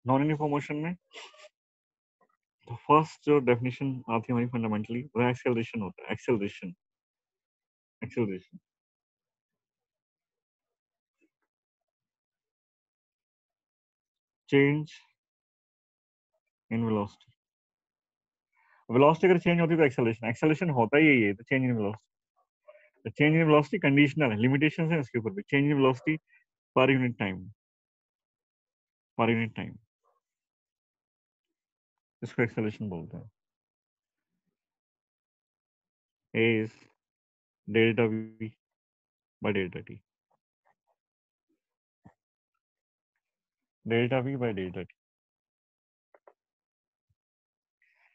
Non uniform motion में तो first जो डेफिनेशन आती है हमारी फंडामेंटली वो एक्सेलरेशन होता है। Acceleration acceleration change in velocity. Velocity अगर चेंज होती है तो एक्सेलरेशन, एक्सेलरेशन होता ही यही है तो change in velocity. Change in velocity conditional है, लिमिटेशन है इसके ऊपर भी। Change in velocity per unit time, per unit time, इसको एक्सेलरेशन बोलते हैं। A is delta v by delta t, delta v by delta t.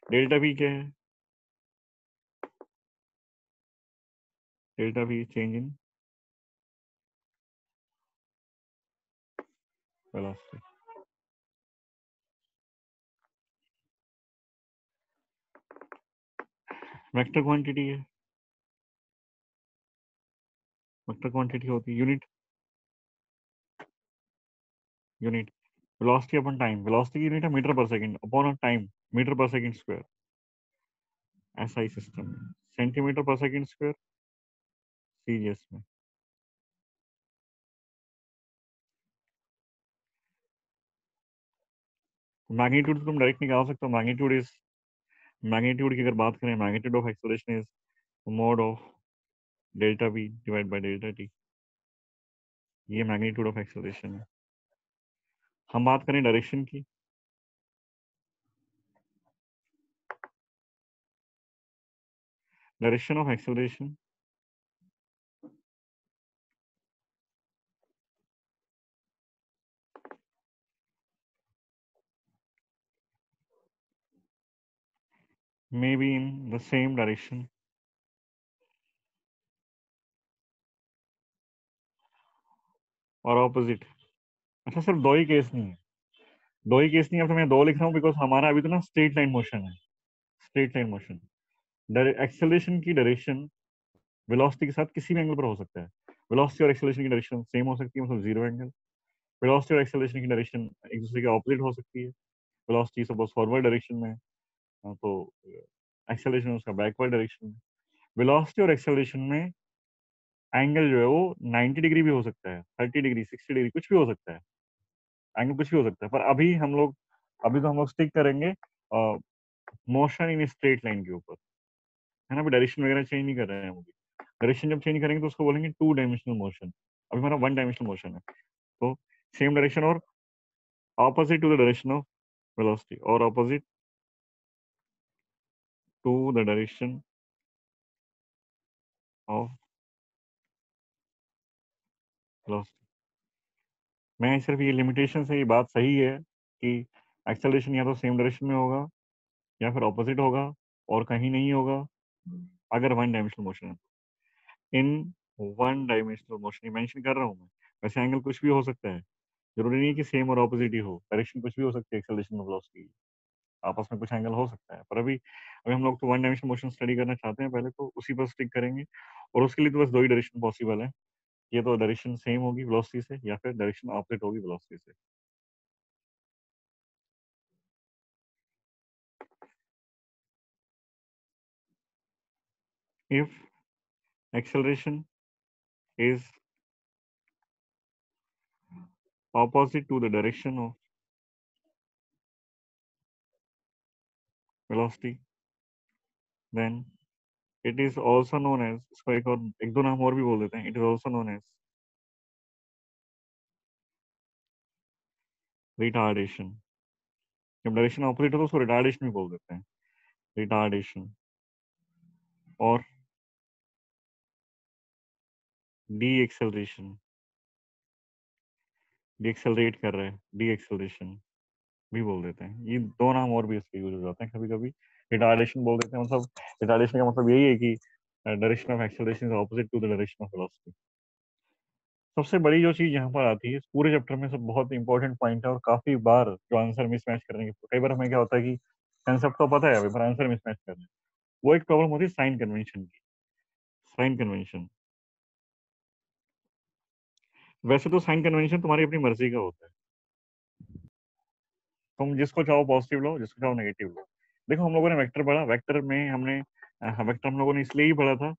Delta v क्या है? Delta v change in velocity. Vector quantity है, vector quantity होती है unit, unit velocity upon time, velocity की unit है metre per second upon time, metre per second square. ऐसा ही system है centimetre पर सेकंड स्क्वायर सीजीएस में। मैग्नीट्यूड तो तुम डायरेक्ट निकाल सकते हो। मैग्नीट्यूड इज, मैग्नीट्यूड की अगर बात करें, magnitude of acceleration is mode of delta we divide by delta T. ये मैग्नीट्यूड ऑफ एक्सेलरेशन है। हम बात करें डायरेक्शन की, direction of acceleration may be in the same direction और ऑपोजिट। अच्छा सिर्फ दो ही केस नहीं है, दो ही केस नहीं है, अब तो मैं दो लिख रहा हूँ बिकॉज हमारा अभी तो ना स्ट्रेट लाइन मोशन है। स्ट्रेट लाइन मोशन, एक्सेलरेशन की डायरेक्शन वेलोसिटी के साथ किसी भी एंगल पर हो सकता है। वेलोसिटी और एक्सेलरेशन की डायरेक्शन सेम हो सकती है, मतलब जीरो एंगल। वेलोसिटी और एक्सेलरेशन की डायरेक्शन एक दूसरे के ऑपोजिट हो सकती है। वेलोसिटी सपोज फॉरवर्ड डायरेक्शन में तो एक्सेलरेशन उसका बैकवर्ड डायरेक्शन में। वेलोसिटी और एक्सेलरेशन में एंगल जो है वो 90 डिग्री भी हो सकता है, 30 डिग्री, 60 डिग्री, कुछ भी हो सकता है। एंगल कुछ भी हो सकता है, पर अभी हम लोग, अभी तो हम लोग स्टिक करेंगे मोशन इन स्ट्रेट लाइन के ऊपर, है ना। अभी डायरेक्शन वगैरह चेंज नहीं कर रहे हैं हम अभी। डायरेक्शन जब चेंज करेंगे तो उसको बोलेंगे टू डायमेंशनल मोशन। अभी हमारा वन डायमेंशनल मोशन है तो सेम डायरेक्शन और opposite to the direction of velocity और opposite to the direction of velocity. मैं सिर्फ ये लिमिटेशन से ये बात सही है कि एक्सेलरेशन या तो सेम डायरेक्शन में होगा या फिर ऑपोजिट होगा और कहीं नहीं होगा अगर वन डायमेंशनल मोशन है। In one dimensional motion mention कर रहा हूँ मैं। वैसे एंगल कुछ भी हो सकता है, जरूरी नहीं है कि सेम और ऑपोजिट ही हो। डायरेक्शन कुछ भी हो सकती है, एक्सेलरेशन और वेलोसिटी आपस में कुछ एंगल हो सकता है। पर अभी अभी हम लोग तो वन डायमेंशनल मोशन स्टडी करना चाहते हैं पहले, तो उसी पर स्टिक करेंगे। और उसके लिए तो बस दो ही डायरेक्शन पॉसिबल है, ये तो डायरेक्शन सेम होगी वेलोसिटी से या फिर डायरेक्शन ऑपोजिट होगी वेलोसिटी से। If acceleration is opposite to the direction of velocity, then it is also known as, इसको एक और एक दो नाम और भी बोल देते हैं, it is also known as retardation। जब डायरेक्शन ऑपोजिट हो तो उसको रिटार्डेशन भी बोल देते हैं, रिटार्डेशन। और डी एक्सेलरेशन, डी एक्सेलरेट कर रहे हैं, डी एक्सेलरेशन भी बोल देते हैं। ये दो नाम और भी इसके यूज हो जाते हैं कभी कभी। रिटार्डेशन बोल देते हैं, मतलब रिटार्डेशन का मतलब यही है कि direction of acceleration is opposite to the direction of velocity. सबसे बड़ी जो चीज यहाँ पर आती है इस पूरे चैप्टर में, सब बहुत इंपॉर्टेंट पॉइंट है और काफी बार जो आंसर मिसमैच करने की, कई बार हमें क्या होता है कि कंसेप्ट तो पता है अभी पर आंसर मिसमैच कर रहे हैं। वो एक प्रॉब्लम होती है साइन कन्वेंशन की। साइन कन्वेंशन, वैसे तो साइन कन्वेंशन तुम्हारी अपनी मर्जी का होता है। तुम जिसको चाहो पॉजिटिव लो, जिसको चाहो नेगेटिव लो। देखो हम लोगों ने वेक्टर पढ़ा, वेक्टर में हमने वेक्टर हम लोगों ने इसलिए ही पढ़ा था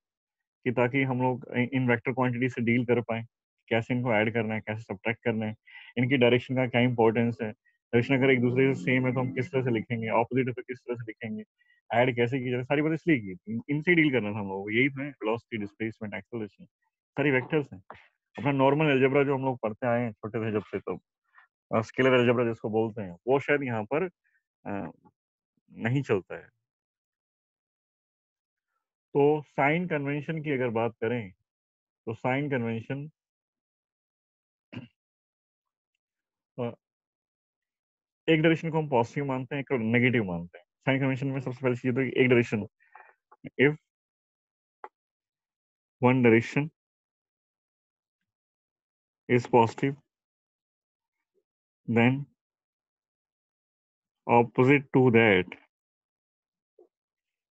कि ताकि हम लोग इन वेक्टर क्वांटिटी से डील कर पाए, कैसे इनको ऐड करना है, कैसे सब्ट्रैक्ट करना है, इनकी डायरेक्शन का क्या इंपॉर्टेंस है, डायरेक्शन अगर एक दूसरे से सेम है तो हम किस तरह से लिखेंगे, ऑपोजिट है तो किस तरह से लिखेंगे, ऐड कैसे की जाए, सारी बातें इसलिए की थी। इनसे डील करना था हम लोगों को, यही तो है वेलोसिटी, डिस्प्लेसमेंट, एक्सेलरेशन, सारी वेक्टर्स हैं। अपना नॉर्मल अलजेब्रा जो हम लोग पढ़ते आए हैं छोटे थे जब से, तब स्केलर अलजेब्रा जिसको बोलते हैं, वो शायद यहाँ पर अ, नहीं चलता है। तो साइन कन्वेंशन की अगर बात करें तो साइन कन्वेंशन एक डायरेक्शन को हम पॉजिटिव मानते हैं, एक नेगेटिव मानते हैं। साइन कन्वेंशन में सबसे पहली चीज तो एक direction, if one direction is positive then opposite to that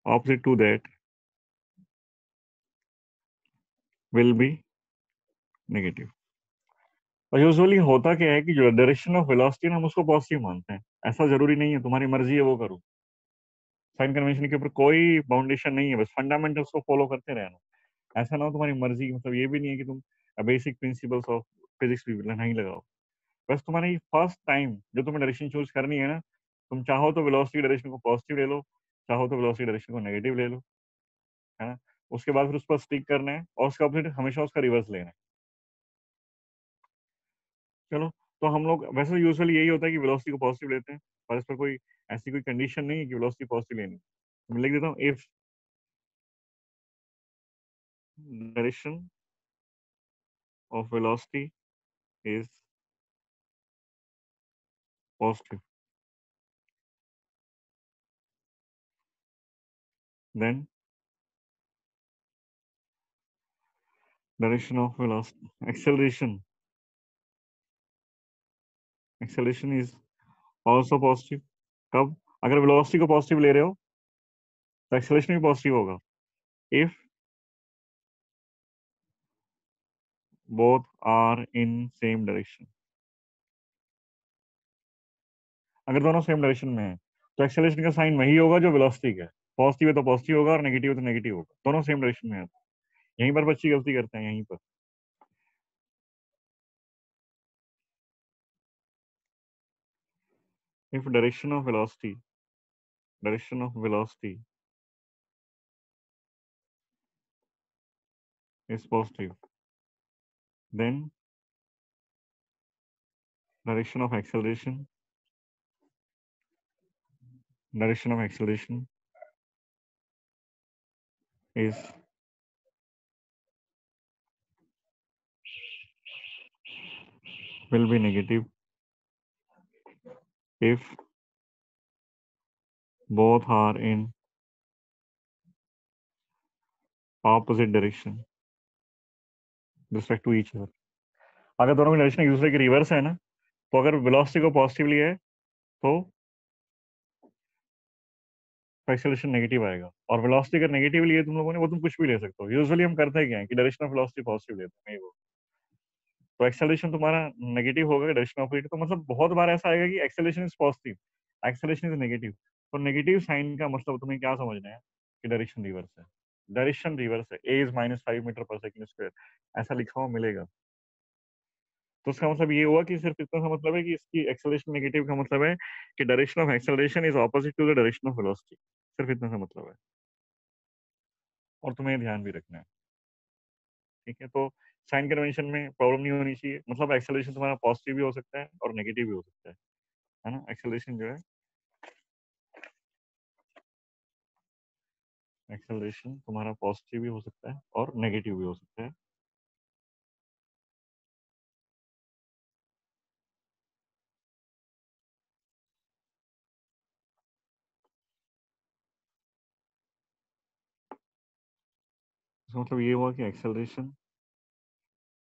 opposite to that will be negative। और यूजुअली होता क्या है कि जो डायरेक्शन ऑफ वेलोसिटी है हम उसको पॉजिटिव मानते हैं, ऐसा जरूरी नहीं है, तुम्हारी मर्जी है वो करो। साइन कन्वेंशन के ऊपर कोई बाउंडेशन नहीं है, बस फंडामेंटल्स को फॉलो करते रहना। ऐसा ना हो तुम्हारी मर्जी, मतलब ये भी नहीं है कि तुम बेसिक प्रिंसिपल्स ऑफ फिजिक्स भी नहीं लगाओ। बस तुम्हारी फर्स्ट टाइम जो तुम्हें डायरेक्शन चूज करनी है ना, तुम चाहो तो वेलोसिटी डायरेक्शन को पॉजिटिव ले लो, चाहो तो वेलोसिटी डायरेक्शन को नेगेटिव ले लो, है ना। उसके बाद फिर उस पर स्टिक करना है और उसका ऑपोजिट हमेशा उसका रिवर्स लेना है। चलो, तो हम लोग वैसे यूजुअली यही होता है कि वेलोसिटी को पॉजिटिव लेते हैं, पर इस पर कोई ऐसी कोई कंडीशन नहीं है कि वेलोसिटी पॉजिटिव लेनी है। तो मैं लिख देता हूँ, if direction of velocity is positive then direction of velocity acceleration is also positive. कब? अगर वेलोसिटी को पॉजिटिव ले रहे हो तो एक्सेलरेशन भी पॉजिटिव होगा, if both are in same direction. अगर दोनों सेम डायरेक्शन में है तो एक्सेलरेशन का साइन वही होगा जो वेलोसिटी का है, पॉजिटिव है तो पॉजिटिव होगा और नेगेटिव है तो नेगेटिव होगा, दोनों सेम डायरेक्शन में है। यहीं पर बच्चे गलती करते हैं, यहीं पर। if direction of velocity is positive, then direction of acceleration is will be negative if both are in opposite direction with respect to each other। अगर दोनों की डायरेक्शन एक दूसरे के रिवर्स है ना, तो अगर वेलोसिटी को पॉजिटिवली है तो एक्सेलरेशन नेगेटिव आएगा, और वेलोसिटी अगर नेगेटिव लिए तुम लोगों ने, वो तुम कुछ भी ले सकते हो। यूजुअली हम करते हैं क्या है कि डायरेक्शन ऑफ वेलोसिटी पॉजिटिव लेते हैं, वो तो एक्सेलरेशन तुम्हारा नेगेटिव होगा डायरेक्शन ऑफ, तो मतलब बहुत बार ऐसा आएगा कि acceleration is positive, acceleration is negative. तो नेगेटिव साइन का मतलब तुम्हें क्या समझना है कि डायरेक्शन रिवर्स है, डायरेक्शन रिवर्स है, a is -5 metre per second square, ऐसा लिखा हुआ मिलेगा। तो उसका मतलब ये हुआ कि सिर्फ इतना सा मतलब है कि इसकी एक्सेलरेशन नेगेटिव का मतलब है कि direction of acceleration is opposite to the direction of velocity, सिर्फ इतना सा मतलब है। और तुम्हें ध्यान भी रखना है, ठीक है। तो साइन कन्वेंशन में प्रॉब्लम नहीं होनी चाहिए, मतलब एक्सेलरेशन तुम्हारा पॉजिटिव भी हो सकता है और नेगेटिव भी हो सकता है ना। एक्सेलरेशन जो है, एक्सेलरेशन तुम्हारा पॉजिटिव भी हो सकता है और नेगेटिव भी हो सकता है। इसका मतलब ये हुआ कि एक्सेलरेशन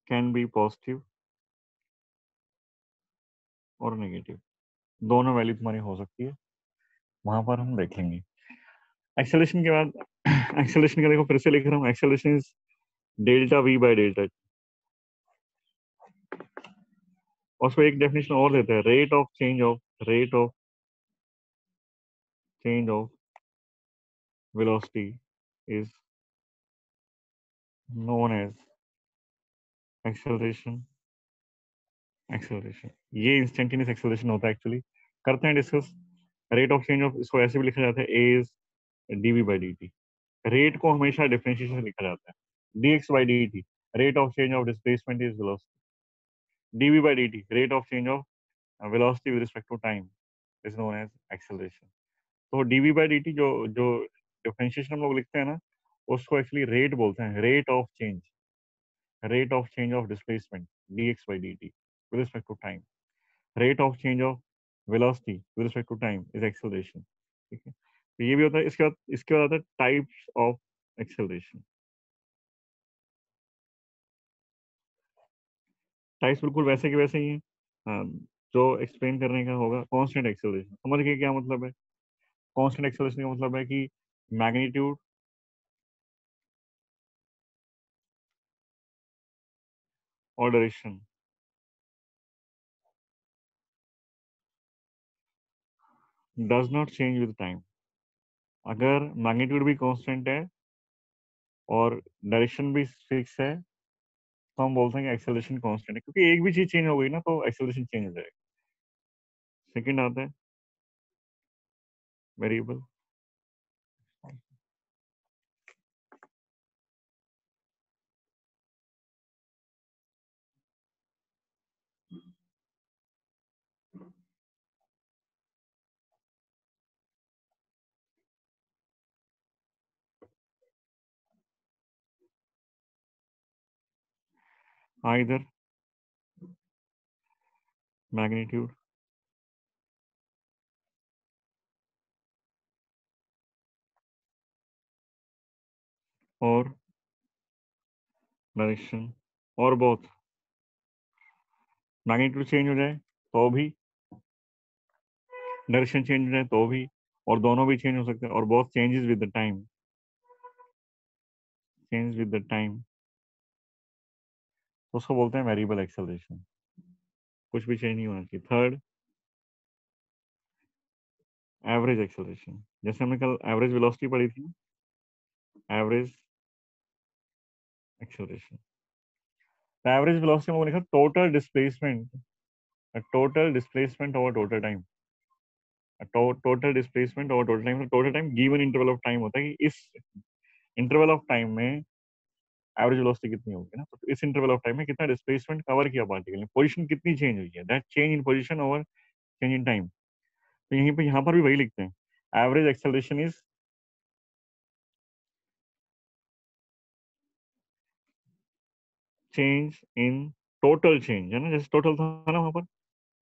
कैन बी पॉजिटिव और नेगेटिव, दोनों वैल्यू तुम्हारी हो सकती है, वहां पर हम देखेंगे। एक्सेलरेशन के बाद एक्सेलरेशन का देखो फिर से लिख रहा हूँ, acceleration is delta v by delta, और उसको एक डेफिनेशन और देता है, rate of change of velocity is known as acceleration. Acceleration, ये इंस्टेंटेनियस एक्सेलरेशन होता है एक्चुअली। करते हैं discuss. Rate of change of, इसको ऐसे भी लिखा जाता है a is d v by D T. Rate को हमेशा डिफरेंशिएशन से लिखा जाता है, d x by D T, rate of change of displacement is velocity. DV by D T, rate of change of velocity with respect to time is known as acceleration. तो DV by D T जो जो differentiation हम लोग लिखते हैं ना, उसको actually rate बोलते हैं, rate of change, rate of change of displacement dx by dt with respect to time. Rate of change of velocity with respect to time is acceleration. ठीक है, तो ये भी होता है। इसके बाद आता है टाइप्स ऑफ एक्सेलरेशन। टाइप्स बिल्कुल वैसे के वैसे ही हैं। हाँ, जो एक्सप्लेन करने का होगा, कांस्टेंट एक्सेलरेशन समझ गए क्या मतलब है? कांस्टेंट एक्सेलरेशन का मतलब है कि मैग्नीट्यूड और direction does not change with time. अगर मैग्नीट्यूड भी कांस्टेंट है और डायरेक्शन भी फिक्स है, तो हम बोलते हैं कि एक्सेलरेशन कांस्टेंट है, क्योंकि एक भी चीज चेंज हो गई ना तो एक्सेलरेशन चेंज हो जाएगा। सेकंड आता है वेरिएबल। आइदर मैग्नीट्यूड और डायरेक्शन, और बोथ। मैग्नीट्यूड चेंज हो जाए तो भी, डायरेक्शन चेंज हो जाए तो भी, और दोनों भी चेंज हो सकते हैं, और both changes with the time, change with the time, तो उसको बोलते हैं वेरिएबल एक्सेलरेशन। कुछ भी चेंज नहीं होना चाहिए। Third, average acceleration. जैसे हमने कल एवरेज वेलोसिटी पढ़ी थी, एवरेज एक्सेलरेशन। तो एवरेज वेलोसिटी में वो लिखा total displacement, total displacement over total time, total displacement over total time. Total time given interval of time होता है कि इस इंटरवल ऑफ टाइम में एवरेज वेलोसिटी कितनी होगी ना, तो इस इंटरवल ऑफ टाइम में कितना डिस्प्लेसमेंट कवर किया पार्टिकल ने, पोजीशन कितनी चेंज हुई है, that change in position over change in time. तो यहीं पे, यहाँ पर भी वही लिखते हैं, average acceleration is change in total change, है ना, जैसे टोटल था ना वहां पर,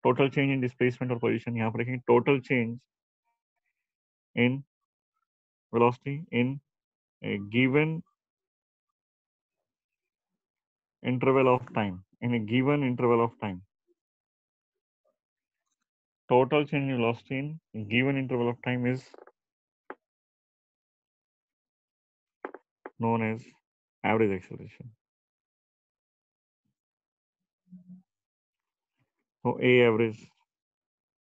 टोटल चेंज इन डिस्प्लेसमेंट और पोजीशन, यहाँ पर लिखेंगे total change in velocity in a given interval of time, in a given interval of time. Total change in velocity in given interval of time is known as average acceleration. तो a average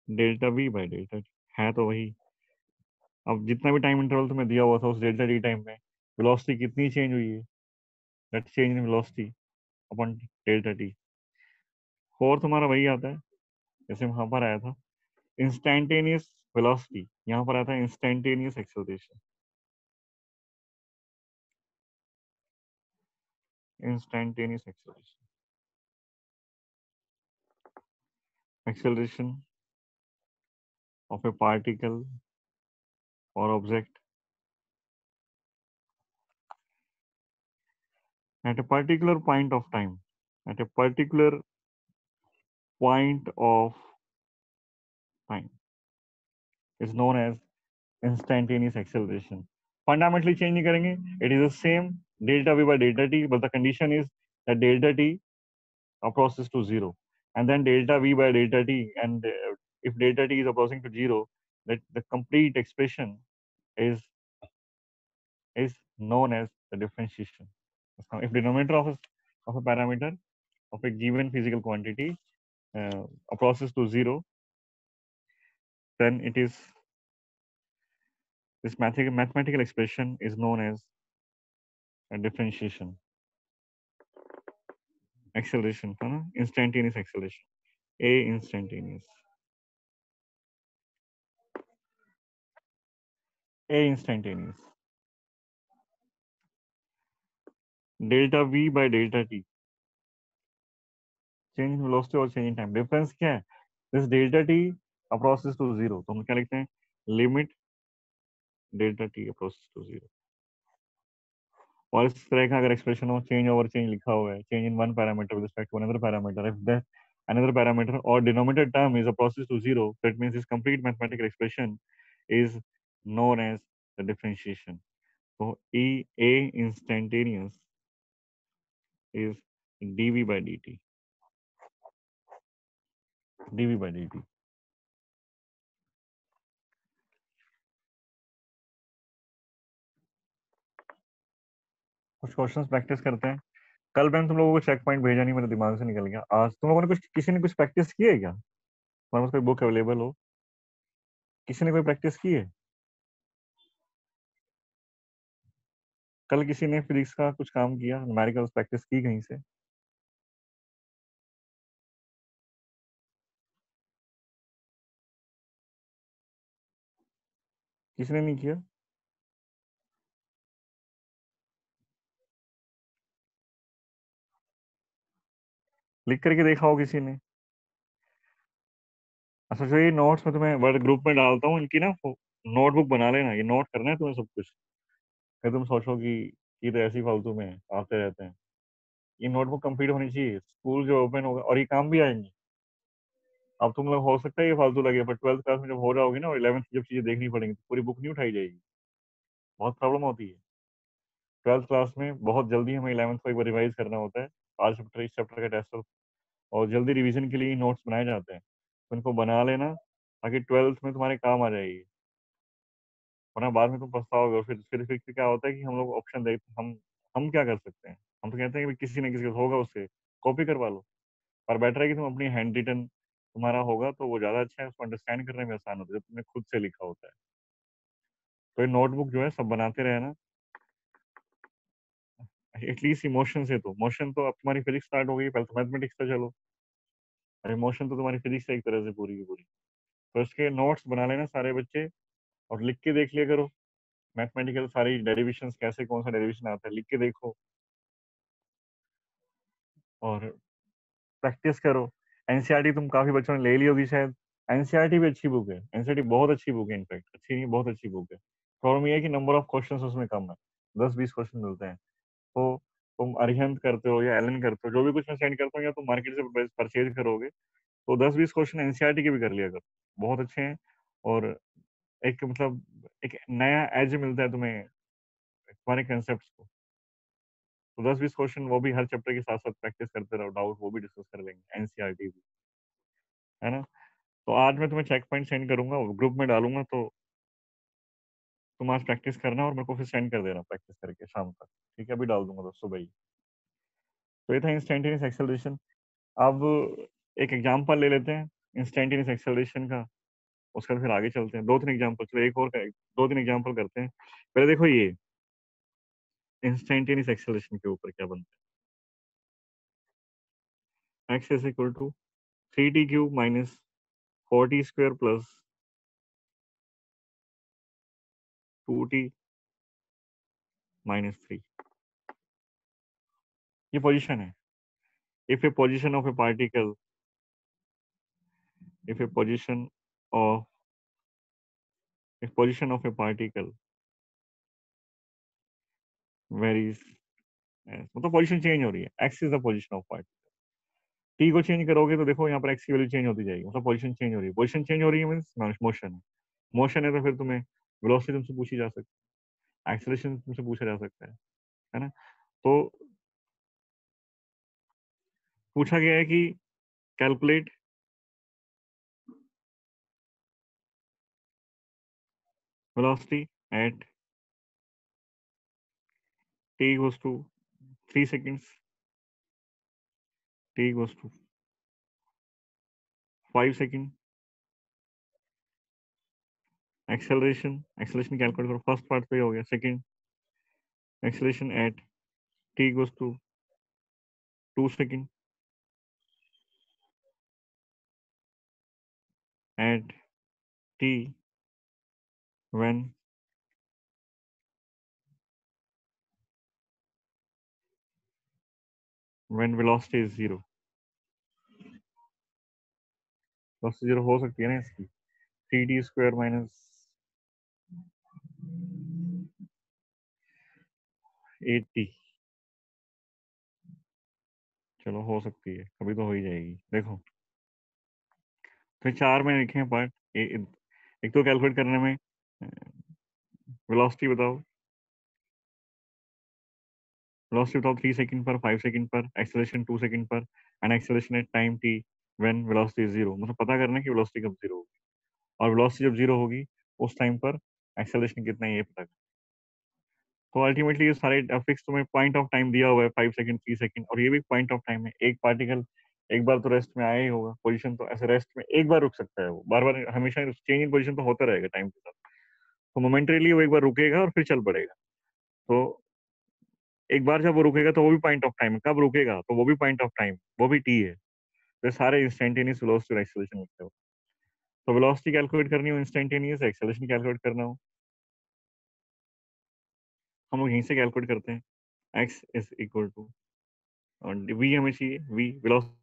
delta v by delta है तो वही। अब जितना भी time interval तुम्हें दिया हुआ था उस डेल्टा टी टाइम में वेलोसिटी कितनी चेंज हुई है, that change in velocity upon delta T. और तुम्हारा वही आता है जैसे वहां पर आया था इंस्टैंटेनियस वेलोसिटी, यहाँ पर आता है instantaneous acceleration. Instantaneous acceleration, acceleration of a particle or object at a particular point of time, at a particular point of time is known as instantaneous acceleration. Fundamentally change नहीं करेंगे, it is the same delta v by delta t, but the condition is that delta t approaches to zero, and then delta v by delta t, and if delta t is approaching to zero, that the complete expression is is known as the differentiation. If denominator of a parameter of a given physical quantity approaches to zero, then it is This mathematical expression is known as a differentiation. Acceleration, है ना? Instantaneous acceleration. A instantaneous. A instantaneous. Delta V by delta T. Change in velocity और change in time. Difference क्या है? This delta T approaches to zero. तो हम क्या लिखते हैं? Limit delta T approaches to zero. और इस तरह का अगर एक्सप्रेशन हो, चेंज ओवर चेंज लिखा हुआ है, change in one parameter with respect to another parameter, if that another parameter or denominator term is approaches to zero, that means this complete mathematical expression is known as the differentiation. So E A instantaneous is dv by dt. dv by dt. कुछ questions practice करते हैं. कल मैंने तुम लोगों को check point भेजा नहीं, मेरे दिमाग से निकल गया. आज तुम लोगों ने कुछ, किसी ने कुछ प्रैक्टिस की है क्या? तुम्हारे पास कोई बुक अवेलेबल हो? किसी ने कोई प्रैक्टिस की है? कल किसी ने फिजिक्स का कुछ काम किया, न्यूमेरिकल प्रैक्टिस की कहीं से? किसी ने नहीं किया? लिख करके देखा हो किसी ने? अच्छा, जो ये नोट्स में तुम्हें वर्ड ग्रुप में डालता हूँ, इनकी ना नोटबुक बना लेना. ये नोट करना है तुम्हें सब कुछ. फिर तुम सोचो कि ये तो ऐसी फालतू में आते रहते हैं. ये नोटबुक कंप्लीट होनी चाहिए. स्कूल जो ओपन होगा, और ये काम भी आएंगे. अब तुम लोग, हो सकता है ये फालतू लगे, पर 12th क्लास में जब हो जाओगे ना, और 11th की जब चीजें देखनी पड़ेंगी, तो पूरी बुक नहीं उठाई जाएगी. बहुत प्रॉब्लम होती है. 12th क्लास में बहुत जल्दी हमें 11th को एक बार रिवाइज करना होता है. 5 चैप्टर, इस चैप्टर का टेस्ट, और जल्दी रिवीजन के लिए नोट्स बनाए जाते हैं. तो इनको बना लेना, ताकि 12th में तुम्हारे काम आ जाएगी. वरना बाद में तुम पछताओगे. और फिर क्या होता है कि हम लोग ऑप्शन देखते, हम क्या कर सकते हैं? हम तो कहते हैं कि किसी न किसी का होगा, उससे कॉपी करवा लो. पर बेटर है कि तुम अपनी हैंड रिटन तुम्हारा होगा, तो वो ज्यादा अच्छा है. उसको अंडरस्टैंड करने में आसान होता है जब तुमने खुद से लिखा होता है. तो ये नोटबुक जो है सब बनाते रहे ना. एटलीस्ट इमोशन से, तो मोशन तो अब तुम्हारी फिजिक्स स्टार्ट हो गई, पहले तो मैथमेटिक्स से चलो. और इमोशन तो तुम्हारी फिजिक्स से एक तरह से पूरी की पूरी. तो इसके नोट्स बना लेना सारे बच्चे, और लिख के देख लिया करो. मैथमेटिकल सारी डेरिवेशंस, कैसे कौन सा डेरिवेशन आता है, लिख के देखो. और प्रैक्टिस करो. एनसीईआरटी तुम काफी बच्चों ने ले ली होगी शायद. एनसीईआरटी भी अच्छी बुक है. एनसीईआरटी बहुत अच्छी बुक है, इनफैक्ट अच्छी नहीं, बहुत अच्छी बुक है. प्रॉब्लम ये है कि नंबर ऑफ क्वेश्चंस उसमें कम है. 10-20 क्वेश्चन मिलते हैं. तो तुम अरिहंत करते हो या एलन करते हो, जो भी कुछ मैं सेंड करता हूँ, या तुम मार्केट से परचेज करोगे, तो 10-20 क्वेश्चन एनसीईआरटी के भी कर लिया करो. बहुत अच्छे हैं. और एक मतलब एक नया एज मिलता है तुम्हें तुम्हारे कंसेप्ट को. तो 10-20 क्वेश्चन वो भी हर चैप्टर के साथ साथ प्रैक्टिस करते रहो. डाउट वो भी डिस्कस कर लेंगे, एनसीईआरटी भी, है ना. तो आज मैं तुम्हें चेक पॉइंट सेंड करूंगा, ग्रुप में डालूंगा, तो तुम आज प्रैक्टिस करना, और मेरे को फिर सेंड कर देना प्रैक्टिस करके शाम तक. ठीक है, अभी डाल दूंगा दोस्तों भाई. तो ये था इंस्टेंटेनियस एक्सेलरेशन. अब एक एग्जांपल ले लेते हैं इंस्टेंटेनियस एक्सेलरेशन का. उसके बाद फिर आगे चलते हैं. 2-3 एग्जांपल, चलो एक और 2-3 एग्जांपल करते हैं. पहले देखो ये इंस्टेंटेनियस एक्सेलरेशन के ऊपर क्या बनता है. X is equal to 3t³ minus 4t² plus 2t minus 3. ये पोजीशन है. If a position of a particle, if a of position of a particle varies, मतलब पोजीशन चेंज हो रही है. X is the position of particle. T को change करोगे तो देखो यहाँ पर एक्स की वैल्यू चेंज होती जाएगी. मतलब पोजीशन चेंज हो रही है. पोजीशन चेंज हो रही है मींस मोशन है. मोशन है तो फिर तुम्हें वेलोसिटी तुमसे पूछी जा सकती है, एक्सेलरेशन तुमसे पूछा जा सकता है ना. तो पूछा गया है कि calculate velocity at t equals to 3 seconds, t equals to 5 seconds, acceleration calculate करो, फर्स्ट पार्ट तो ये हो गया, second acceleration at t equals to 2 second at t when velocity is 0. velocity 0 हो सकती है ना इसकी, 3t स्क्वायर माइनस 8t, चलो हो सकती है, कभी तो हो ही जाएगी। देखो फिर 4 में लिखे हैं पार्ट, एक तो कैलकुलेट करने में वेलोसिटी बताओ, 3 सेकंड पर, 5 सेकंड पर, एक्सेलरेशन 2 सेकंड पर, and acceleration at time t when velocity is 0। मतलब पता करना है कि वेलोसिटी कब 0 होगी, और वेलोसिटी जब 0 होगी उस टाइम पर एक्सेलरेशन कितना है ये पता करना। तो अल्टीमेटली ये सारे फिक्स तुम्हें पॉइंट ऑफ टाइम दिया हुआ है, 5 सेकंड, 3 सेकंड, और ये भी पॉइंट ऑफ टाइम है। एक पार्टिकल एक बार तो रेस्ट में आया ही होगा, पोजीशन तो ऐसे रेस्ट में एक बार रुक सकता है, वो बार बार हमेशा चेंज इन पोजीशन तो होता रहेगा टाइम के साथ। तो मोमेंटरीली वो एक बार रुकेगा और फिर चल पड़ेगा। तो एक बार जब वो रुकेगा तो वो भी पॉइंट ऑफ टाइम है, कब रुकेगा तो वो भी पॉइंट ऑफ टाइम, वो भी टी है। तो सारे इंस्टेंटेनियस वेलोसिटी और एक्सेलरेशन लिखते हो। तो वेलोसिटी कैलकुलेट करनी हो इंस्टेंटेनियस, एक्सेलरेशन कैलकुलेट करना हो, हम लोग यहीं से कैलकुलेट करते हैं। x is equal to, v हमें चाहिए, v velocity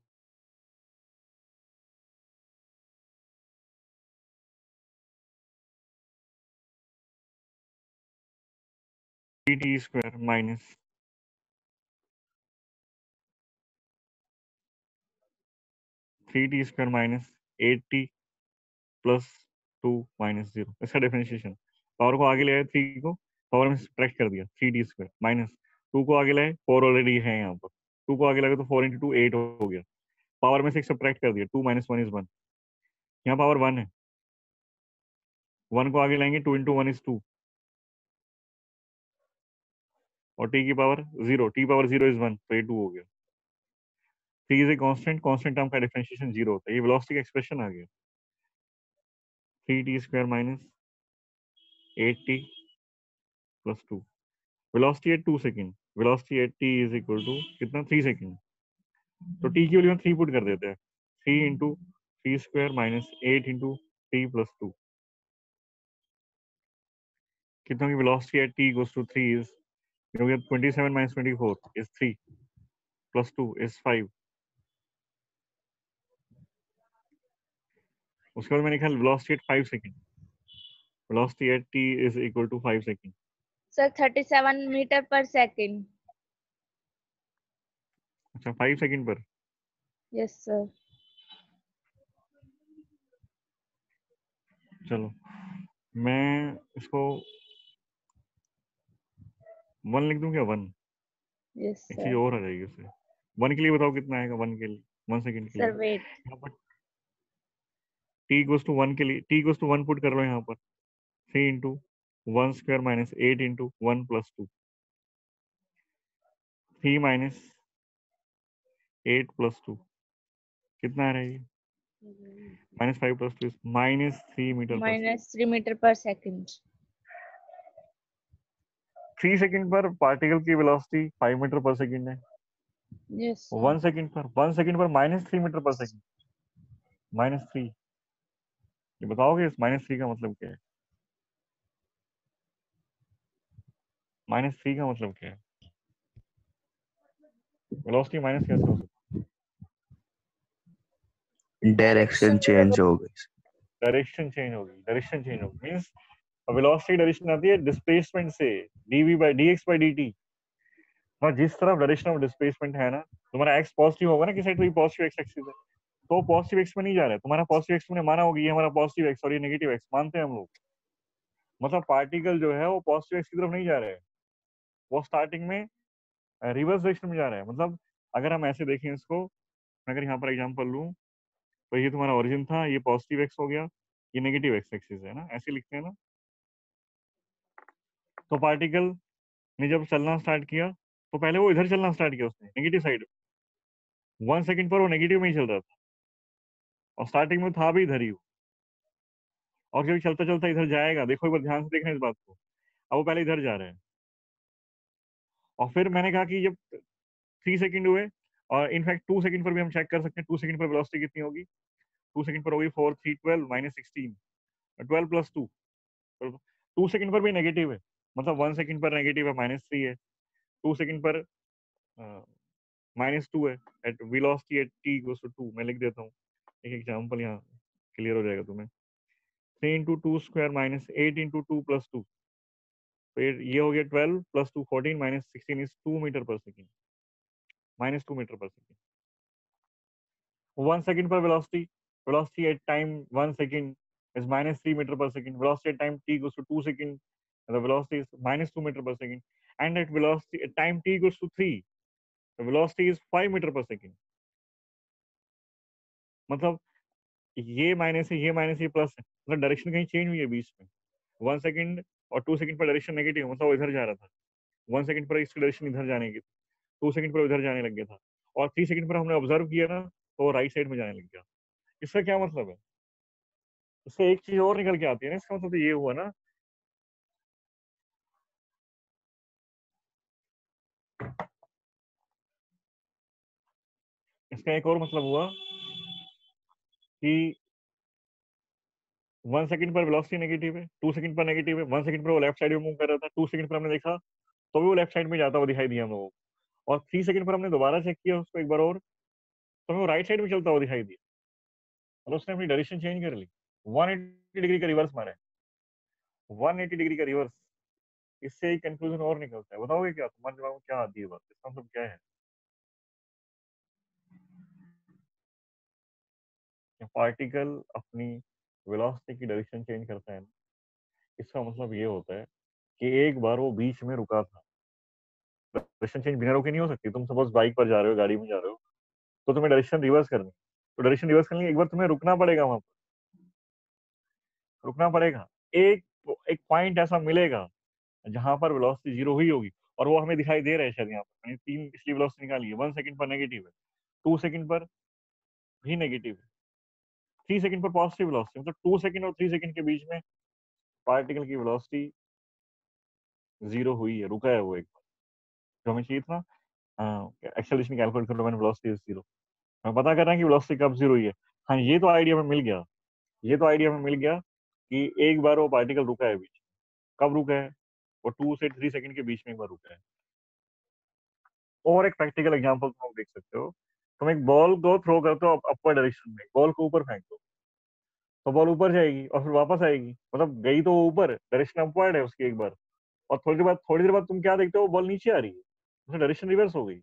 T square minus 3t square minus 8t plus 2 minus 0, इसका डिफरेंशिएशन। पावर को आगे ले आए, 3 को पावर में सब्ट्रैक्ट कर दिया, 3t स्क्वायर माइनस 2 को आगे लाए, 4 ऑलरेडी है यहाँ पर, 2 को आगे लगे तो 4 इंटू 2 8 हो गया, पावर में से एक सब्ट्रैक्ट कर दिया, 2 माइनस 1 इज 1, यहाँ पावर 1 है, 1 को आगे लाएंगे, 2 इंटू 1 इज 2, और t की पावर 0, t पावर 0 इज 1, तो ये 2 हो गया। t is a constant, constant term का डिफरेंशिएशन 0 होता है, ये वेलोसिटी का एक्सप्रेशन आ गया, 3t square minus 8t plus 2, velocity at 2 second, velocity at t is equal to कितना, 3 सेकंड। तो t की वैल्यू हम 3 पुट कर देते हैं, 3 into 3 square minus 8 into t plus 2, कितना की velocity at t equals to 3 is, you get 27 minus 24 is 3 plus 2 is 5। उसके बाद मैंने लिखा velocity at 5 second, velocity at t is equal to 5 second. Sir 37 metre per second. अच्छा 5 second पर, yes sir. चलो मैं इसको 1 लिख दूं क्या, 1, यस एक चीज सर। और आ जाएगी उससे। 1 के लिए बताओ कितना आएगा, 1 के लिए, 1 सेकंड के लिए सर वेट, यहाँ पर t इक्वल्स टू 1 के लिए, t इक्वल्स टू 1 पुट कर लो यहाँ पर, 3 into 1 square minus 8 into 1 plus 2, 3 minus 8 plus 2 कितना आ रहा है ये, minus 5 plus 2 minus 3 metre per second. -3 metre per second. 3 second पर पार्टिकल की वेलोसिटी 5 मीटर पर सेकंड है, यस सर। 1 सेकंड पर -3 मीटर पर सेकंड, -3, ये बताओगे इस -3 का मतलब क्या है, -3 का मतलब क्या है, वेलोसिटी माइनस कैसे हो सकती डायरेक्शन चेंज हो गई। है, डायरेक्शन चेंज होगी, डायरेक्शन चेंज होगी मींस वेलोसिटी डायरेक्शन आती है डिस्प्लेसमेंट से, dv by dx by dt। और जिस तरफ डायरेक्शन ऑफ डिस्प्लेसमेंट है ना, तुम्हारा x पॉजिटिव होगा ना, किसी साइड पे पॉजिटिव x एक्सिस है, तो पॉजिटिव x में नहीं जा रहा है, तुम्हारा पॉजिटिव x तुमने माना होगी, ये हमारा पॉजिटिव x और ये नेगेटिव x मानते हैं हम लोग, मतलब पार्टिकल जो है वो पॉजिटिव x की तरफ नहीं जा रहा है, वो स्टार्टिंग में रिवर्स डायरेक्शन में जा रहा है। मतलब अगर हम ऐसे देखें इसको, अगर यहाँ पर एग्जांपल लूं, तो ये तुम्हारा ओरिजिन था, ये पॉजिटिव x हो गया, ये नेगेटिव x एक्सिस है ना, ऐसे लिखते हैं ना। तो पार्टिकल ने जब चलना स्टार्ट किया, तो पहले वो इधर चलना स्टार्ट किया उसने, नेगेटिव साइड, 1 सेकंड पर वो नेगेटिव में ही चल रहा था, और स्टार्टिंग में था भी इधर ही, और जब चलता चलता इधर जाएगा, देखो एक बार ध्यान से देखना इस बात को, अब वो पहले इधर जा रहा है और फिर मैंने कहा कि जब 3 सेकंड हुए, और इनफैक्ट 2 सेकंड पर भी हम चेक कर सकते हैं 2 सेकंड पर वेलोसिटी कितनी होगी। 2 सेकंड पर होगी 4 3 12 माइनस 16 12 प्लस 2। 2 सेकंड पर भी नेगेटिव है, मतलब 1 सेकंड पर नेगेटिव है -3 है, 2 सेकंड पर -2 है at velocity at t equals to 2। मैं लिख देता हूँ एक एग्जांपल, यहाँ क्लियर हो जाएगा तुम्हें। 3 into 2 square minus 8 into 2 plus 2, फिर ये हो गया 12 plus 2 14 minus 16 is 2 metre per second, -2 metre per second. 1 second पर velocity, velocity at time 1 second is -3 meter per second. Velocity at time t equals to 2 second, and the velocity is -2 meter per second. And at velocity at time t equals to 3, the velocity is 5 meter per second. मतलब ये minus है, ये minus, ये plus है, मतलब direction कहीं change हुई है बीच में। 1 सेकंड और 2 सेकंड पर डायरेक्शन नेगेटिव, मतलब वो इधर जा रहा था। 1 सेकंड पर इसकी डायरेक्शन इधर जाने की, 2 सेकंड पर उधर जाने लग गया था, और 3 सेकंड पर हमने ऑब्जर्व किया ना तो वो राइट साइड में जाने लग गया। इसका क्या मतलब है? इससे एक चीज और निकल के आती है ना, इसका मतलब तो ये हुआ ना, इसका एक और मतलब हुआ कि 1 सेकंड पर वेलोसिटी नेगेटिव है, 2 सेकंड पर नेगेटिव है, 1 सेकंड पर वो लेफ्ट साइड में मूव कर रहा था, 2 सेकंड पर हमने देखा तो भी वो लेफ्ट साइड में जाता हुआ दिखाई दिया हम लोगों को, और 3 सेकंड पर हमने दोबारा चेक किया उसको एक बार और, तो हमें वो राइट साइड में चलता हुआ दिखाई दिया, और उसने अपनी डायरेक्शन चेंज कर ली, 180 डिग्री का रिवर्स मारा है, 180 डिग्री का रिवर्स। इससे एक कंक्लूजन और निकलता है, बताओगे क्या तुम्हारे दिमाग में क्या आती है बात, इसका मतलब क्या है? पार्टिकल अपनी वेलोसिटी की डायरेक्शन चेंज करता है ना, इसका मतलब ये होता है कि एक बार वो बीच में रुका था। डायरेक्शन चेंज बिना रुके नहीं हो सकती। तुम सपोज बाइक पर जा रहे हो, गाड़ी में जा रहे हो, तो तुम्हें डायरेक्शन रिवर्स करनी है, तो डायरेक्शन रिवर्स करने के लिए एक बार तुम्हें रुकना पड़ेगा, वहां पर रुकना पड़ेगा। एक एक पॉइंट ऐसा मिलेगा जहां पर वेलोसिटी जीरो हुई होगी, और वो हमें दिखाई दे रहा है शायद यहाँ पर। मैंने 3 पिछली वेलोसिटी निकाली है, 1 सेकंड पर नेगेटिव है, 2 सेकंड पर भी नेगेटिव है, 3 सेकंड पर पॉजिटिव वेलोसिटी, मतलब 2 सेकंड और 3 सेकंड के बीच में पार्टिकल की वेलोसिटी जीरो हुई है, रुका है वो एक बार। जो हमें चाहिए था एक्सेलरेशन कैलकुलेट करो, मैंने वेलोसिटी इज जीरो, हमें पता करना है कि वेलोसिटी कब जीरो हुई है। हाँ, ये तो आइडिया हमें मिल गया, ये तो आइडिया हमें मिल गया कि एक बार वो पार्टिकल रुका है बीच में। कब रुका है? वो 2 से 3 सेकंड के बीच में एक बार रुका है। और एक प्रैक्टिकल एग्जांपल तुम लोग देख सकते हो, तुम एक बॉल को थ्रो करते हो अपर डायरेक्शन में, बॉल को ऊपर फेंक दो तो बॉल ऊपर जाएगी और फिर वापस आएगी, मतलब गई तो ऊपर, डायरेक्शन अपवर्ड है उसकी एक बार, और थोड़ी देर बाद तुम क्या देखते हो, बॉल नीचे आ रही है, उसमें डायरेक्शन रिवर्स हो गई।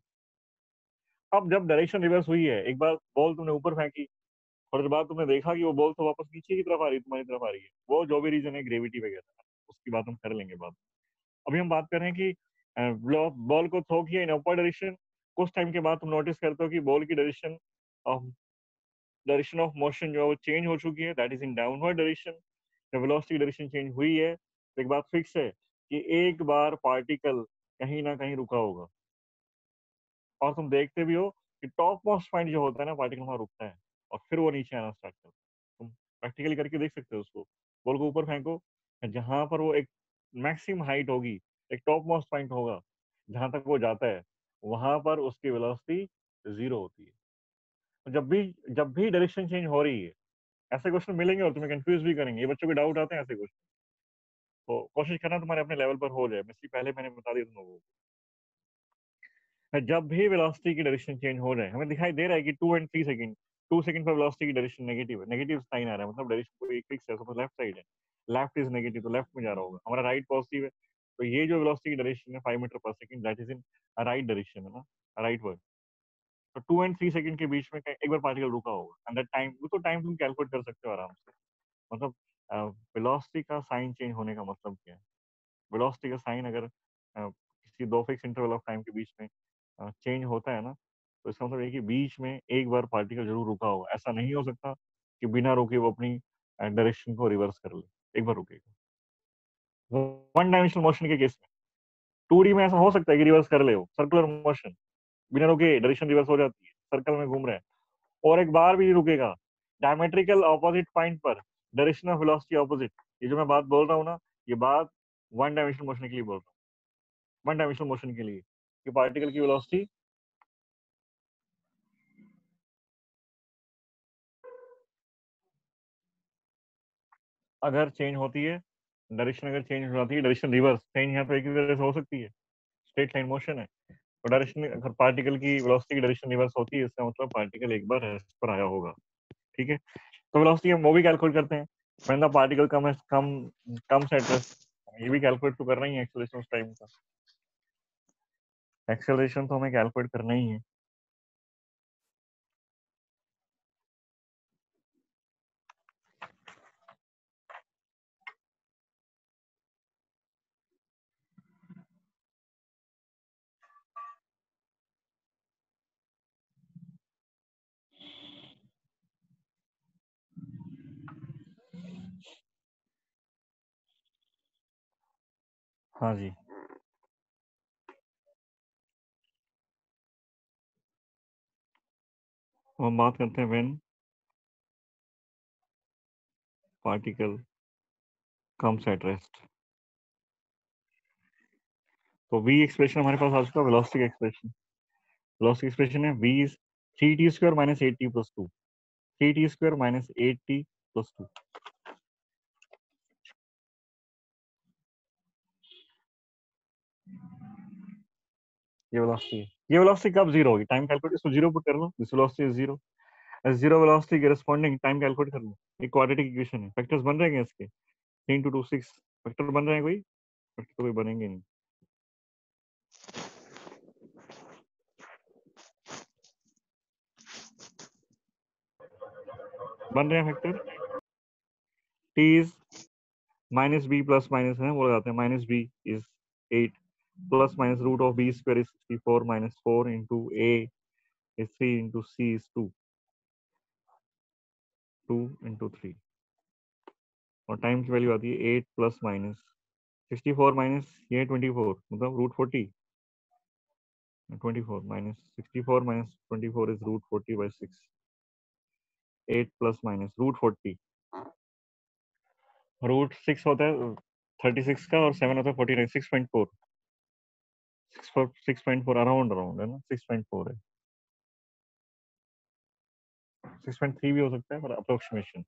अब जब डायरेक्शन रिवर्स हुई है, एक बार बॉल तुमने ऊपर फेंकी, थोड़ी देर बाद तुमने देखा कि वो बॉल तो वापस नीचे की तरफ आ रही है, तुम्हारी तरफ आ रही है, वो जो भी रीजन है ग्रेविटी वगैरह, उसकी बात हम कर लेंगे बाद। अभी हम बात कर रहे हैं कि बॉल को थ्रो किया इन अपर डायरेक्शन, कुछ टाइम के बाद तुम नोटिस करते हो कि बॉल की डायरेक्शन ऑफ मोशन जो है वो चेंज हो चुकी है, that is in downward direction. जब वेलोसिटी डायरेक्शन चेंज हुई है तो एक बात फिक्स है कि एक बार पार्टिकल कहीं ना कहीं रुका होगा, और तुम देखते भी हो कि टॉप मोस्ट पॉइंट जो होता है ना, पार्टिकल वहां रुकता है और फिर वो नीचे आना स्टार्ट करता है। तुम प्रैक्टिकली करके देख सकते हो उसको, बॉल को ऊपर फेंको, जहां पर वो एक मैक्सिमम हाइट होगी, एक टॉप मोस्ट पॉइंट होगा, जहां तक वो जाता है वहां पर उसकी वेलोसिटी जीरो होती है। तो जब भी डायरेक्शन चेंज हो रही है, ऐसे क्वेश्चन मिलेंगे और तुम्हें कंफ्यूज भी करेंगे, ये बच्चों के डाउट आते हैं ऐसे क्वेश्चन, तो कोशिश करना तुम्हारे अपने लेवल पर हो जाए। इसलिए पहले मैंने बता दिया तुम लोगों को, जब भी वेलोसिटी की डायरेक्शन चेंज हो जाए, हमें दिखाई दे रहा है कि 2 एंड 3 सेकंड, 2 सेकंड पर वेलोसिटी की डायरेक्शन नेगेटिव है, नेगेटिव साइन आ रहा है, मतलब डायरेक्शन कोई फिक्स है, सपोज लेफ्ट साइड है, लेफ्ट इज नेगेटिव तो लेफ्ट में जा रहा होगा, हमारा राइट पॉजिटिव है, तो ये जो वेलोसिटी की डायरेक्शन है 5 metre per second, that is in right direction है ना, राइट वर्ड। तो 2 एंड 3 सेकंड के बीच में एक बार पार्टिकल रुका होगा, एंड दैट टाइम, वो तो टाइम तुम कैलकुलेट कर सकते हो आराम से। मतलब वेलोसिटी का साइन चेंज होने का मतलब क्या है? वेलोसिटी का साइन अगर किसी दो फिक्स इंटरवल ऑफ टाइम के बीच में चेंज होता है ना, तो इसका मतलब ये कि बीच में एक बार पार्टिकल जरूर रुका होगा। ऐसा नहीं हो सकता कि बिना रुके वो अपनी डायरेक्शन को रिवर्स कर ले, एक बार रुकेगा। वन डायमेंशनल मोशन के केस में, 2D में ऐसा हो सकता है कि रिवर्स कर ले, वो सर्कुलर मोशन बिना रुके डायरेक्शन रिवर्स हो जाती है, सर्कल में घूम रहा है और एक बार भी रुकेगा डायमेट्रिकल ऑपोजिट पॉइंट पर, डायरेक्शन ऑफ वेलोसिटी ऑपोजिट। ये जो मैं बात बोल रहा हूँ ना, ये बात वन डायमेंशनल मोशन के लिए बोल रहा हूँ, वन डायमेंशनल मोशन के लिए कि पार्टिकल की वेलोसिटी अगर चेंज होती है, डायरेक्शन अगर चेंज हो जाती है, डायरेक्शन रिवर्स चेंज यहाँ पे एक ही तरह से हो सकती है, स्ट्रेट लाइन मोशन है, तो डायरेक्शन अगर पार्टिकल की वेलोसिटी की डायरेक्शन रिवर्स होती है, इसका मतलब पार्टिकल एक बार रेस्ट पर आया होगा। ठीक है, तो वेलोसिटी हम वो भी कैलकुलेट करते हैं, when the particle comes at rest, ये भी कैलकुलेट तो करना ही है एक्सेलरेशन उस टाइम का, एक्सेलरेशन तो हमें कैलकुलेट करना ही है। हाँ जी, तो हम बात करते हैं when particle comes at rest. तो v एक्सप्रेशन हमारे पास आ चुका, वेलोसिटी का एक्सप्रेशन, वेलोसिटी एक्सप्रेशन है v is 3t² - 8t + 2, 3t² - 8t + 2। ये वेलोसिटी है, ये वेलोसिटी कब जीरो होगी, टाइम कैलकुलेट, इसको जीरो पुट कर लो, this velocity is zero, zero velocity के करेस्पॉन्डिंग टाइम कैलकुलेट कर लो। ये क्वाड्रेटिक इक्वेशन है, फैक्टर्स बन रहे हैं इसके, 3 × 2 6 फैक्टर बन रहे हैं, कोई फैक्टर तो कोई बनेंगे नहीं, बन रहे हैं factor. t is -b plus minus है, वो लगाते हैं, -b is 8 plus minus root of b square is 64 -4 into a is 3 into c is 2 into 3, और टाइम की वैल्यू आती है 8 प्लस माइनस 64 माइनस ये 24 मतलब √40, 24 minus 64 minus 24 is √40/6, 8 plus minus √40, √6 होता है 36 का, और 7 होता है 49, 6.4, 6.4 अराउंड है ना, 6.4 है, 6.3 भी हो सकता है, पर approximation.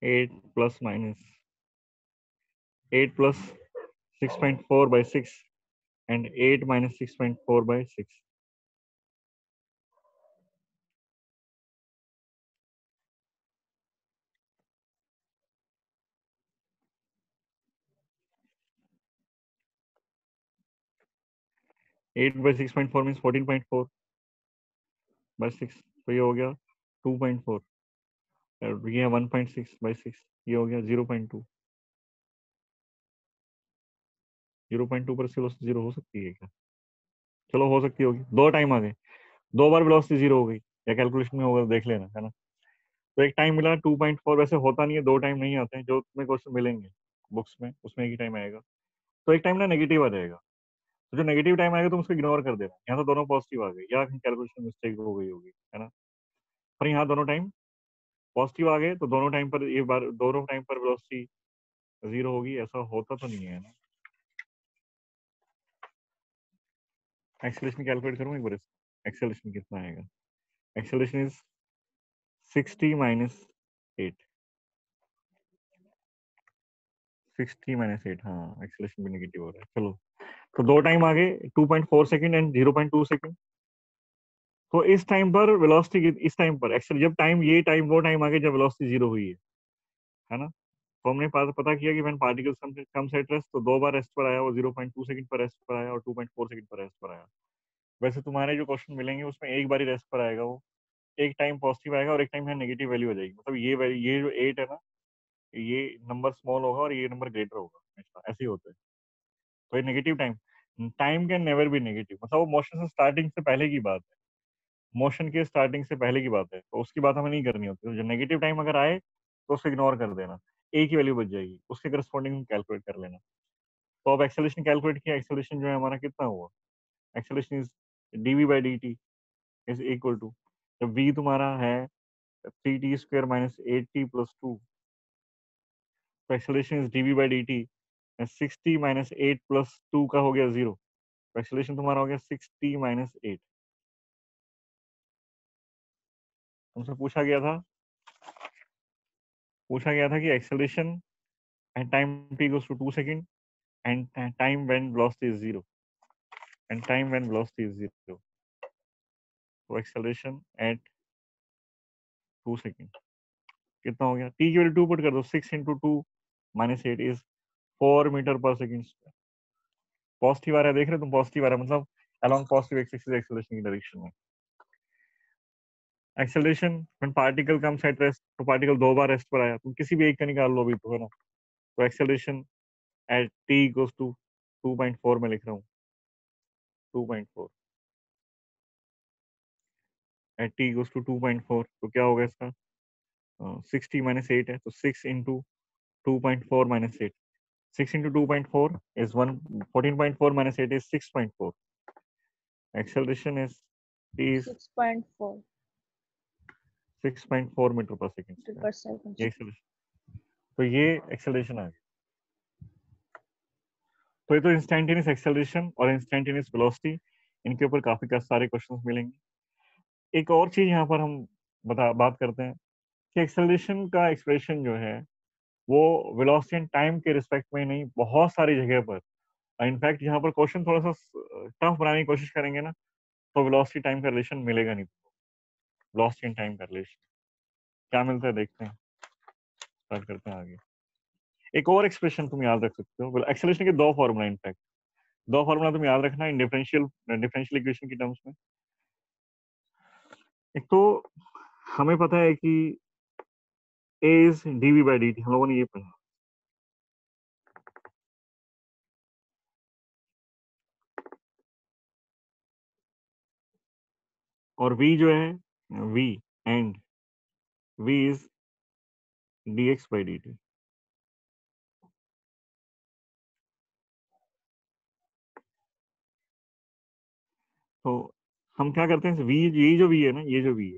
Eight plus 6.4/6 and 8 minus 6.4/6, 8/6.4 means 14.4/6, तो ये हो गया 2.4, और ये 1.6/6, ये हो गया 0.2, 0.2 पर जीरो हो सकती है क्या, चलो हो सकती होगी, दो टाइम आ गए, दो बार वेलोसिटी जीरो हो गई, या कैलकुलेशन में होगा तो देख लेना, है ना। तो एक टाइम मिला 2.4, वैसे होता नहीं है, दो टाइम नहीं आते हैं, जो तुम्हें क्वेश्चन मिलेंगे बुक्स में उसमें एक ही टाइम आएगा, तो एक टाइम ना नेगेटिव आ जाएगा, तो जो नेगेटिव टाइम आएगा तुम उसको इग्नोर कर देना, यहाँ तो दोनों पॉजिटिव आ गए, या कैलकुलेशन मिस्टेक हो गई होगी, है ना, पर यहाँ दोनों टाइम पॉजिटिव आ गए, तो दोनों टाइम पर एक बार दोनों टाइम पर वेलोसिटी जीरो होगी, ऐसा होता तो नहीं है ना। एक्सेलरेशन कैलकुलेट करूँ एक बार, एक्सेलरेशन कितना आएगा, एक्सेलरेशन इज 60 - 8, 60 - 8, हाँ एक्सेलरेशन भी नेगेटिव हो रहा है, चलो, तो दो टाइम आ गए, 2.4 सेकंड एंड 0.2 सेकंड, तो इस टाइम पर वेलोसिटी, इस टाइम पर एक्चुअली जब टाइम, ये टाइम वो टाइम आ गया जब वेलोसिटी जीरो हुई है ना, तो हमने पता किया कि when particles comes at rest, तो दो बार रेस्ट पर आया, वो 0.2 सेकंड पर रेस्ट पर आया, और 2.4 सेकंड पर रेस्ट पर आया। वैसे तुम्हारे जो क्वेश्चन मिलेंगे उसमें एक बार ही रेस्ट पर आएगा, वो एक टाइम पॉजिटिव आएगा और एक टाइम यहाँ नेगेटिव वैल्यू आ जाएगी, मतलब ये जो 8 है ना, ये नंबर स्मॉल होगा और ये नंबर ग्रेटर होगा, हमेशा ऐसे ही होता है, तो ये negative time, time can never be negative, मतलब वो मोशन से स्टार्टिंग से पहले की बात है, मोशन के स्टार्टिंग से पहले की बात है, तो उसकी बात हमें नहीं करनी होती, तो जो नेगेटिव टाइम अगर आए तो उसको इग्नोर कर देना। ए की वैल्यू बच जाएगी, उसके करस्पॉन्डिंग कैलकुलेट कर लेना। तो अब एक्सेलरेशन कैलकुलेट किया, एक्सेलरेशन जो है हमारा कितना हुआ, acceleration is dv by dt is equal to, जब v तुम्हारा है 3t square minus 8t plus 2, तो acceleration is dv by dt 6t minus 8 plus 2 का हो गया 0, तो एक्सेलरेशन तुम्हारा हो गया 6t माइनस 8। तुमसे पूछा गया था कि acceleration at time t goes to 2 second and time when velocity is 0 and time when velocity is 0, तो एक्सेलरेशन एट 2 सेकंड कितना हो गया, t की वैल्यू 2 पुट कर दो, 6 into 2 minus 8 is 4 metre per second square. Positive आ रहा है, देख रहे हो तुम, पॉजिटिव आ रहा है मतलब along positive x axis acceleration की डायरेक्शन में। Acceleration when particle comes at rest, तो पार्टिकल 2 बार रेस्ट पर आया, तुम किसी भी एक का निकाल लो अभी तो, है ना। तो acceleration at t equals to 2.4 में लिख रहा हूँ, 2.4 एट t इक्वल्स टू 2.4, तो क्या होगा इसका, 60 माइनस 8 है, तो 6 into 2.4 minus 8, 6 into 2.4 is 14.4 minus 8 is 6.4. Acceleration is t is 6.4 6.4 metre per second meter square, per second. ये एक्सेलरेशन। तो ये एक्सेलरेशन आ गया। तो ये तो इंस्टेंटेनियस एक्सेलरेशन और इंस्टेंटेनियस वेलोसिटी, इनके ऊपर काफी सारे क्वेश्चंस मिलेंगे। एक और चीज यहाँ पर हम बात करते हैं कि एक्सेलरेशन का एक्सप्रेशन जो है वो वेलोसिटी एंड टाइम के रिस्पेक्ट में नहीं, बहुत सारी जगह पर, इनफैक्ट यहाँ पर क्वेश्चन थोड़ा सा टफ बनाने की कोशिश करेंगे ना, तो वेलोसिटी टाइम का रिलेशन मिलेगा नहीं। वेलोसिटी एंड टाइम का रिलेशन क्या मिलता है, देखते हैं, स्टार्ट करते हैं आगे। एक और एक्सप्रेशन तुम याद रख सकते हो, एक्सेलरेशन के दो फॉर्मूला, इनफैक्ट दो फॉर्मूला तुम याद रखना इन डिफरेंशियल इक्वेशन की टर्म्स में। एक तो हमें पता है कि a is dv by dt, हम लोगों ने ये पढ़ा, और v जो है, v and v is dx by dt। तो हम क्या करते हैं, v, ये जो v है ना, ये जो v है,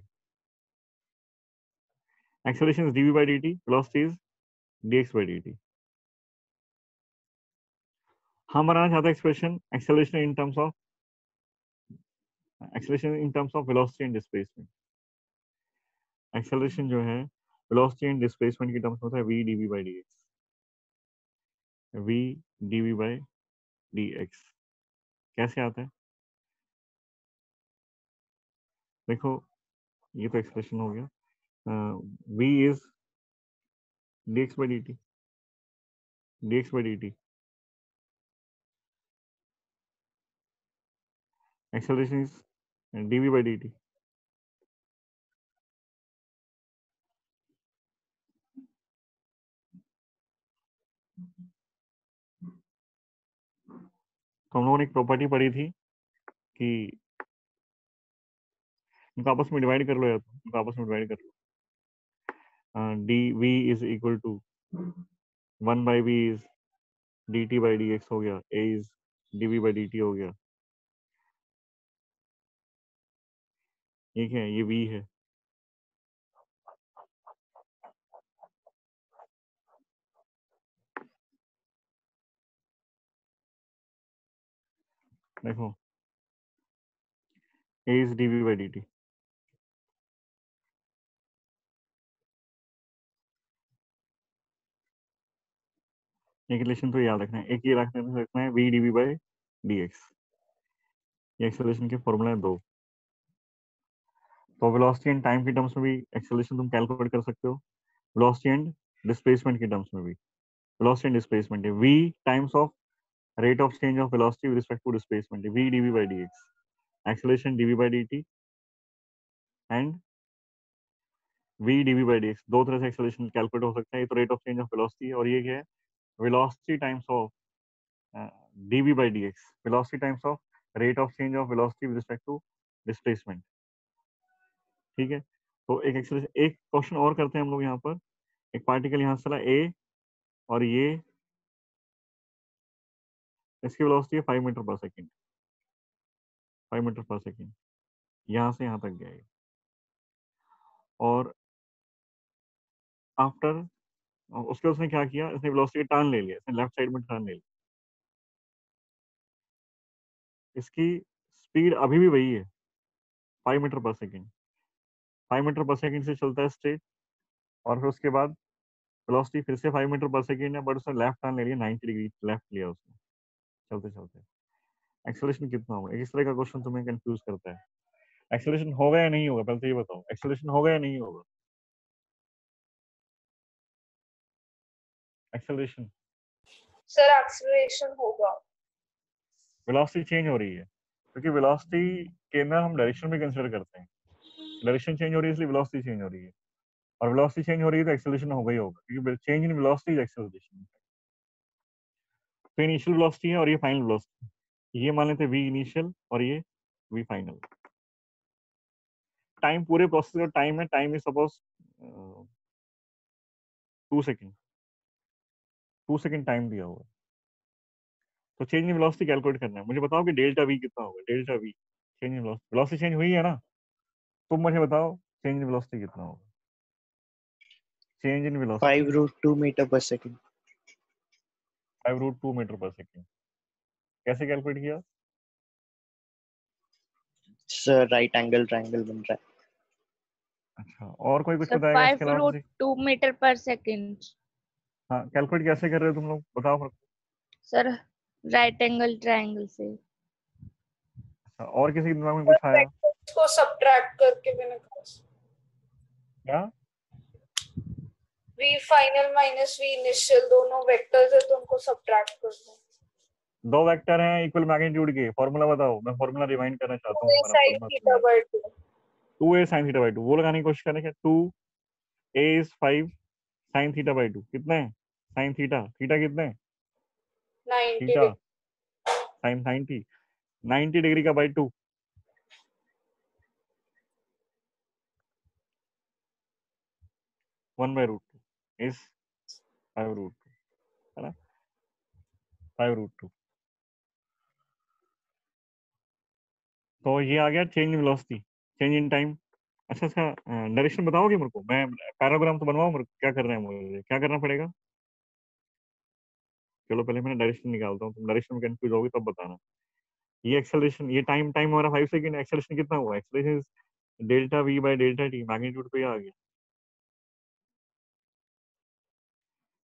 acceleration is dv by dt, velocity is dx by dt। हम बनाना चाहते हैं expression acceleration in terms of velocity and displacement. Acceleration जो है वेलोसिटी एंड डिस्प्लेसमेंट की टर्म्स में होता है v dv by dx, v dv by dx। कैसे आता है देखो, ये तो एक्सप्रेशन हो गया, v is dx by dt, dx by dt, acceleration is dv by dt। तो हम लोगों ने एक प्रॉपर्टी पढ़ी थी कि इनको आपस में डिवाइड कर लो, या तो इनको आपस में डिवाइड कर लो, dv is equal to 1 by v is dt by dx हो गया, a is dv by dt हो गया, ठीक है, ये v है। देखो a is dv by dt, एक रिलेशन तो याद रखना है, एक ये रखना है v dv by dx। ये एक्सेलरेशन के फॉर्मूला है दो। तो वेलोसिटी एंड टाइम की टर्म्स में भी एक्सेलरेशन तुम कैलकुलेट कर सकते हो, वेलोसिटी एंड डिस्प्लेसमेंट की टर्म्स में भी। वेलोसिटी एंड डिस्प्लेसमेंट है v times of rate of change of velocity with respect to displacement, v dv by dx, acceleration dv by dt and v dv by dx। दो तरह से acceleration calculate हो सकता है, ये तो rate of change of velocity है, और ये क्या है, velocity times of dv by dx, velocity times of rate of change of velocity with respect to displacement. ठीक है, तो एक एक्सेलरेशन, एक क्वेश्चन और करते हैं हम लोग यहाँ पर। एक पार्टिकल यहाँ से चला a, और ये इसकी वेलोसिटी है 5 मीटर पर सेकेंड, 5 मीटर पर सेकेंड, यहाँ से यहाँ तक गया ये। और आफ्टर उसके उसने क्या किया, इसने वेलोसिटी टर्न ले लिया, इसने लेफ्ट साइड में टर्न ले लिया। इसकी स्पीड अभी भी वही है 5 मीटर पर सेकेंड, 5 मीटर पर सेकेंड से चलता है स्ट्रेट, और फिर उसके बाद वेलोसिटी फिर से 5 मीटर पर सेकेंड है, बट उसने लेफ्ट टर्न ले लिया, 90 डिग्री लेफ्ट लिया उसने चलते चलते। एक्सेलरेशन कितना होगा? इस तरह का क्वेश्चन तुम्हें कंफ्यूज करता है। एक्सेलरेशन होगा या नहीं होगा, पहले तो ये बताओ, एक्सेलरेशन होगा या नहीं होगा? एक्सेलरेशन, सर एक्सेलरेशन होगा। वेलोसिटी चेंज हो रही है, क्योंकि वेलोसिटी के अंदर हम डायरेक्शन भी कंसीडर करते हैं। डायरेक्शन चेंज हो रही है इसलिए वेलोसिटी चेंज हो रही है, और वेलोसिटी चेंज हो रही है तो एक्सेलरेशन होगा ही होगा, क्योंकि change in velocity is acceleration. तो इनिशियल वेलोसिटी है और ये फाइनल वेलोसिटी, ये मान लेते हैं वी इनिशियल और ये वी फाइनल। टाइम पूरे प्रोसेस का टाइम है, time is suppose 2 second, 2 second time दिया हुआ है। तो चेंज इन वेलोसिटी कैलकुलेट करना है, मुझे बताओ कि डेल्टा वी कितना होगा, delta v change in velocity, velocity change हुई है ना, तुम मुझे बताओ चेंज इन वेलोसिटी कितना होगा, change in velocity 5√2 meter per second. 5√2 metre per second. कैसे कैलकुलेट किया? सर राइट एंगल ट्रायंगल बन रहा है. अच्छा, और कोई कुछ सर बताएगा इसके अलावा? 5√2 मीटर पर सेकेंड। हाँ, कैलकुलेट कैसे कर रहे हो तुम लोग, बताओ फिर। सर राइट एंगल ट्रायंगल से। अच्छा, और किसी के दिमाग में कुछ आया इसको सब्ट्रैक्ट करके मैंने कहा क्या? V final minus v initial दोनों वेक्टर्स है तो उनको सब्ट्रैक्ट कर दो। दो वेक्टर हैं इक्वल मैग्नीट्यूड के, फॉर्मूला बताओ, मैं फॉर्मूला रिवाइंड करना चाहता हूँ, 2a हमारा sin formula theta by 2 2a sin theta by 2, वो लगाने की कोशिश करें क्या? 2a is 5 sin theta by 2, कितने हैं sin थीटा, थीटा कितने हैं, 90 थीटा sin 90, 90 डिग्री का बाई 2, 1/√2 इज 5√2, है ना, 5√2। तो ये आ गया change in velocity, change in time. अच्छा, इसका डायरेक्शन बताओगे मेरे को, मैं पैराग्राम तो बनवाऊं, मेरे को क्या करना है, मुझे क्या करना पड़ेगा? चलो पहले मैं डायरेक्शन निकालता हूँ, तुम डायरेक्शन में कंफ्यूज होगी तब बताना। ये एक्सेलरेशन, ये टाइम टाइम हमारा 5 सेकंड, एक्सेलरेशन कितना हुआ, acceleration delta v by delta t, magnitude पे आ गया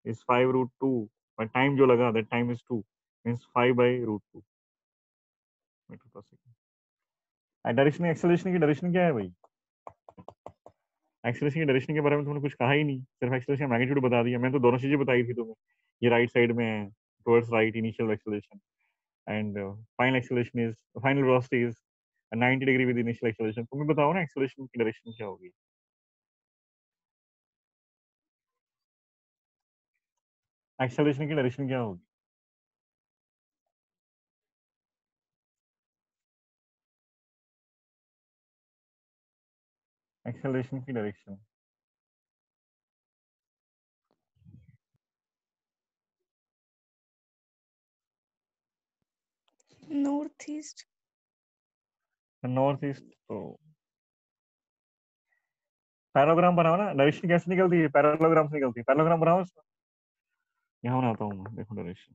इज 5√2, पर टाइम जो लगा that time is 2 means 5/√2 metre per second. Direction acceleration की डायरेक्शन क्या है भाई? एक्सेलरेशन की डायरेक्शन के बारे में तुमने कुछ कहा ही नहीं, सिर्फ एक्सेलरेशन का मैग्नीट्यूड बता दिया। मैं तो दोनों चीजें बताई थी तुम्हें, ये राइट साइड में है towards right initial acceleration, and final acceleration is, final velocity is 90 degree with initial acceleration. तुम्हें बताओ ना एक्सेलरेशन की डायरेक्शन क्या होगी? एक्सेलरेशन की डायरेक्शन क्या होगी? एक्सेलरेशन की direction north east. North east. तो पैराग्राम बनाओ ना, डायरेक्शन कैसे निकलती है, पैराग्राम से निकलती है, पैराग्राम बनाओ इसका। यहाँ बनाता हूँ मैं, देखो डायरेक्शन,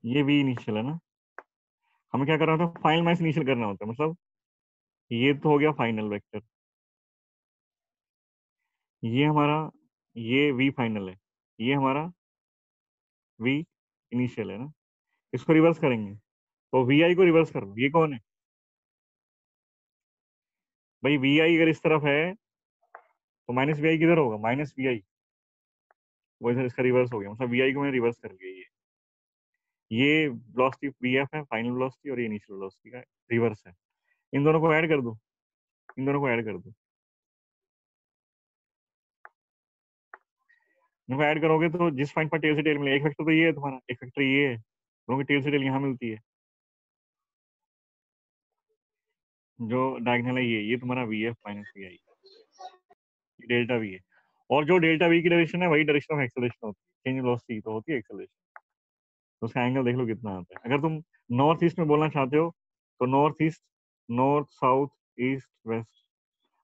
ये भी इनिशियल है ना, हमें क्या करना था, फाइनल माइनस इनिशियल करना होता है, मतलब ये तो हो गया फाइनल वेक्टर, ये हमारा, ये वी फाइनल है, ये हमारा वी इनिशियल है ना, इसको रिवर्स करेंगे तो वी आई को रिवर्स करो, ये कौन है भाई, वी आई अगर इस तरफ है तो माइनस वी आई किधर होगा, माइनस वी आई, वो इधर इसका रिवर्स हो गया, मतलब वी आई को मैंने रिवर्स कर दिया, ये वेलोसिटी वी एफ है फाइनल वेलोसिटी, और ये इनिशियल वेलोसिटी का रिवर्स है। इन दोनों को ऐड कर दो, इन दोनों को ऐड कर दो, इनको ऐड करोगे तो जिस पॉइंट पर टेल से टेल मिले, एक वेक्टर तो ये है तुम्हारा, एक वेक्टर ये है, दोनों की टेल से टेल यहाँ मिलती है, जो डायगोनल है ये तुम्हारा v f minus v i. Delta v है, और जो डेल्टा वी की डायरेक्शन है वही डायरेक्शन ऑफ एक्सेलरेशन होती है, चेंज वेलोसिटी तो होती है एक्सेलरेशन। तो उसका एंगल देख लो कितना आता है। अगर तुम नॉर्थ ईस्ट में बोलना चाहते हो तो north east, north, south, east, west.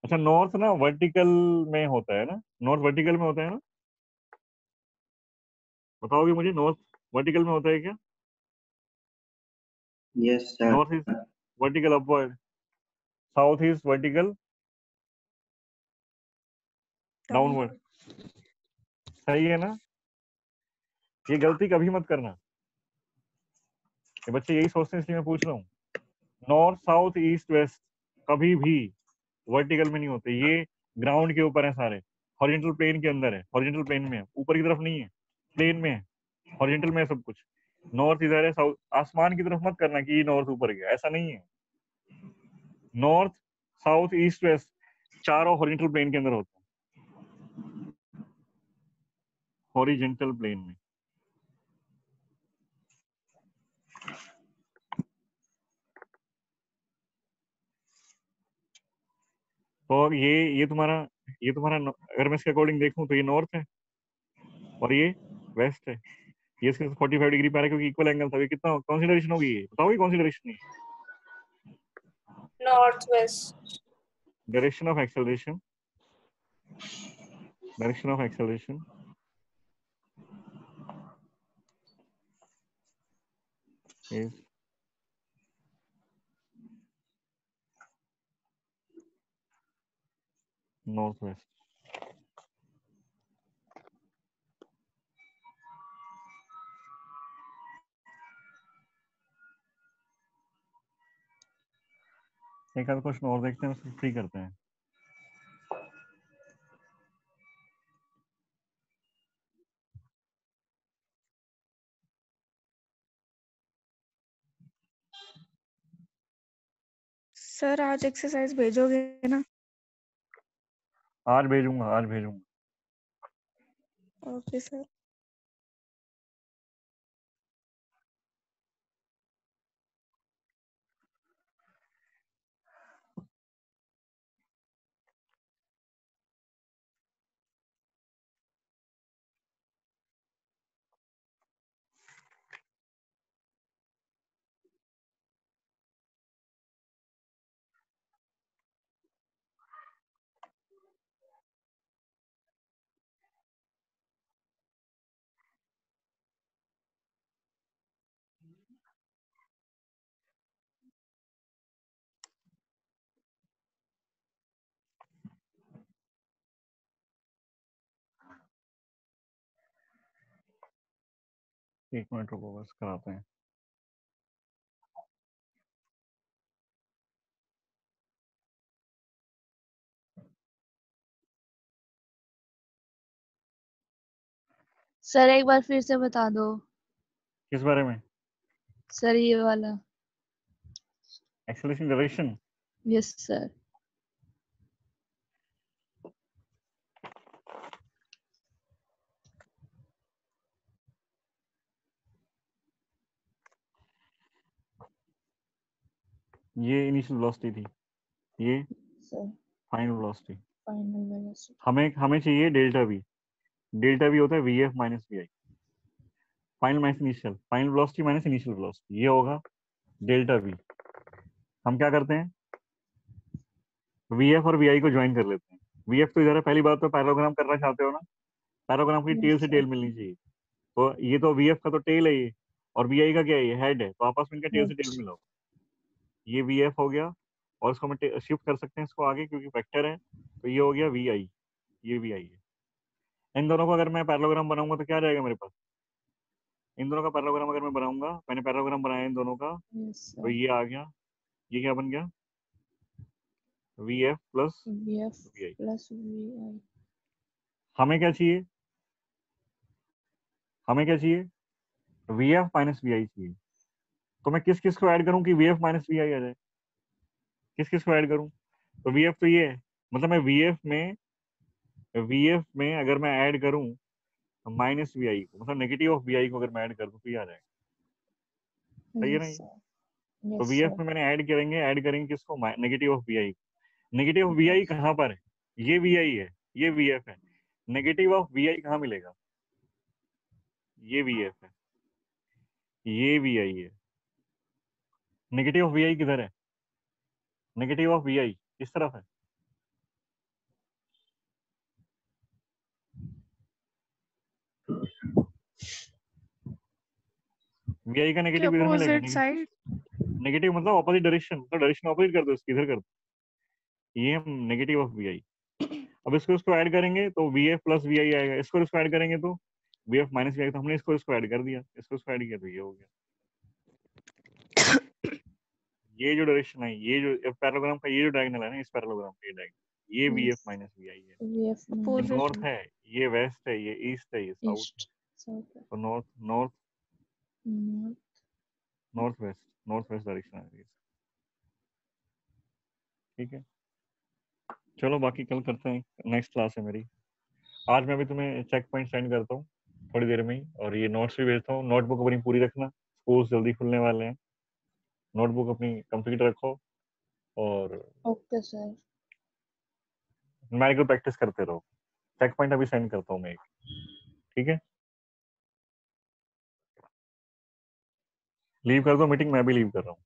अच्छा, नॉर्थ ना वर्टिकल में होता है ना, नॉर्थ वर्टिकल में होता है ना, बताओगे मुझे, नॉर्थ वर्टिकल में होता है क्या? Yes, sir. North east vertical upward, south east vertical downward, सही है ना? ये गलती कभी मत करना, ये बच्चे यही सोचते हैं इसलिए मैं पूछ रहा हूँ। नॉर्थ, साउथ, ईस्ट, वेस्ट कभी भी वर्टिकल में नहीं होते, ये ग्राउंड के ऊपर है सारे, हॉरिजॉन्टल प्लेन के अंदर है, हॉरिजॉन्टल प्लेन में है, ऊपर की तरफ नहीं है, प्लेन में है, हॉरिजॉन्टल में है सब कुछ। नॉर्थ इधर है, साउथ आसमान की तरफ मत करना कि ये नॉर्थ ऊपर गया, ऐसा नहीं है। नॉर्थ, साउथ, ईस्ट, वेस्ट चारों हॉरिजॉन्टल प्लेन के अंदर होते हैं, हॉरिजॉन्टल प्लेन में। तो ये तुम्हारा अगर मैं इसके अकॉर्डिंग देखूं तो ये नॉर्थ है और ये वेस्ट है, ये इसके 45 डिग्री पे आ रहा है क्योंकि इक्वल एंगल था। ये कितना कौन सी डायरेक्शन होगी, ये बताओ, ये कौन सी डायरेक्शन है? North west. Direction of acceleration, direction of acceleration is north west. एक आध क्वेश्चन और देखते हैं, उसको फ्री करते हैं। सर आज एक्सरसाइज भेजोगे ना? आज भेजूंगा, आज भेजूंगा। Okay sir. एक मिनट रुको, बस कराते हैं। सर एक बार फिर से बता दो किस बारे में? सर, ये वाला। Acceleration direction. Yes sir. ये इनिशियल वेलोसिटी थी, ये sir final velocity. Final velocity. हमें चाहिए डेल्टा वी। डेल्टा वी होता है v f minus v i, final minus initial, final velocity minus initial velocity, ये होगा डेल्टा वी। हम क्या करते हैं, वी एफ और वी आई को ज्वाइन कर लेते हैं। वी एफ तो इधर है, पहली बात तो पैराग्राम करना चाहते हो ना, पैराग्राम की टेल यस से सर। टेल मिलनी चाहिए। तो ये तो वी एफ का तो टेल है ये, और वी आई का क्या है, ये हेड है, तो आपस में इनका टेल से टेल मिलाओ। ये वी एफ हो गया, और इसको हम शिफ्ट कर सकते हैं इसको आगे क्योंकि वेक्टर है, तो ये हो गया वी आई, ये वी आई है। इन दोनों को अगर मैं पैरेललोग्राम बनाऊंगा तो क्या रहेगा मेरे पास, इन दोनों का पैरेललोग्राम अगर मैं बनाऊंगा, मैंने पैरेललोग्राम बनाया इन दोनों का, यस तो सर। ये आ गया, ये क्या बन गया, v f plus vf v i. Plus vi. हमें क्या चाहिए, हमें क्या चाहिए, v f minus v i चाहिए। तो मैं किस किस को ऐड करूं कि v f minus v i आ जाए, किस किस को ऐड करूं? तो वी एफ तो ये है, मतलब मैं वी एफ में अगर मैं ऐड करूं माइनस वी आई को, मतलब नेगेटिव ऑफ वी आई को अगर मैं ऐड कर दूं तो ये आ जाएगा, सही है यस नहीं? सर। तो यस वी एफ सर। में मैंने ऐड करेंगे किसको, negative of v i. Negative of v i कहाँ पर है, ये वी आई है, ये VF है। नेगेटिव ऑफ VI कहाँ मिलेगा? ये VF है, ये VI है। नेगेटिव ऑफ VI किधर है? नेगेटिव ऑफ VI इस तरफ है। VI का नेगेटिव किधर मिलेगा? Opposite side. नेगेटिव मतलब ऑपोजिट डायरेक्शन, तो डायरेक्शन ऑपोजिट कर दो, इसकी इधर कर दो। ये हम नेगेटिव ऑफ VI। अब इसको ऐड करेंगे तो VF प्लस VI आएगा, इसको ऐड करेंगे तो VF माइनस VI, तो हमने इसको ऐड कर दिया, इसको ऐड किया तो ये हो गया। ये जो डायरेक्शन है, ये जो पैरेललोग्राम का ये जो डायगोनल है ना, इस पैरेललोग्राम का ये डायगोनल, ये VF माइनस VI है। ये Opposite. नॉर्थ है, ये वेस्ट है, ये ईस्ट है, ये साउथ। ईस्ट साउथ तो north north north north west direction आ रही है। ठीक है, चलो बाकी कल करते हैं, नेक्स्ट क्लास है मेरी। आज मैं भी तुम्हें चेक पॉइंट सेंड करता हूँ थोड़ी देर में ही, और ये नोट्स भी भेजता हूँ। नोटबुक अपनी पूरी रखना, स्कूल जल्दी खुलने वाले हैं। नोटबुक अपनी कंप्लीट रखो और ओके सर। न्यूमेरिकल प्रैक्टिस करते रहो। चेक पॉइंट अभी सेंड करता हूँ मैं एक, ठीक है? लीव कर दो मीटिंग, मैं भी लीव कर रहा हूँ।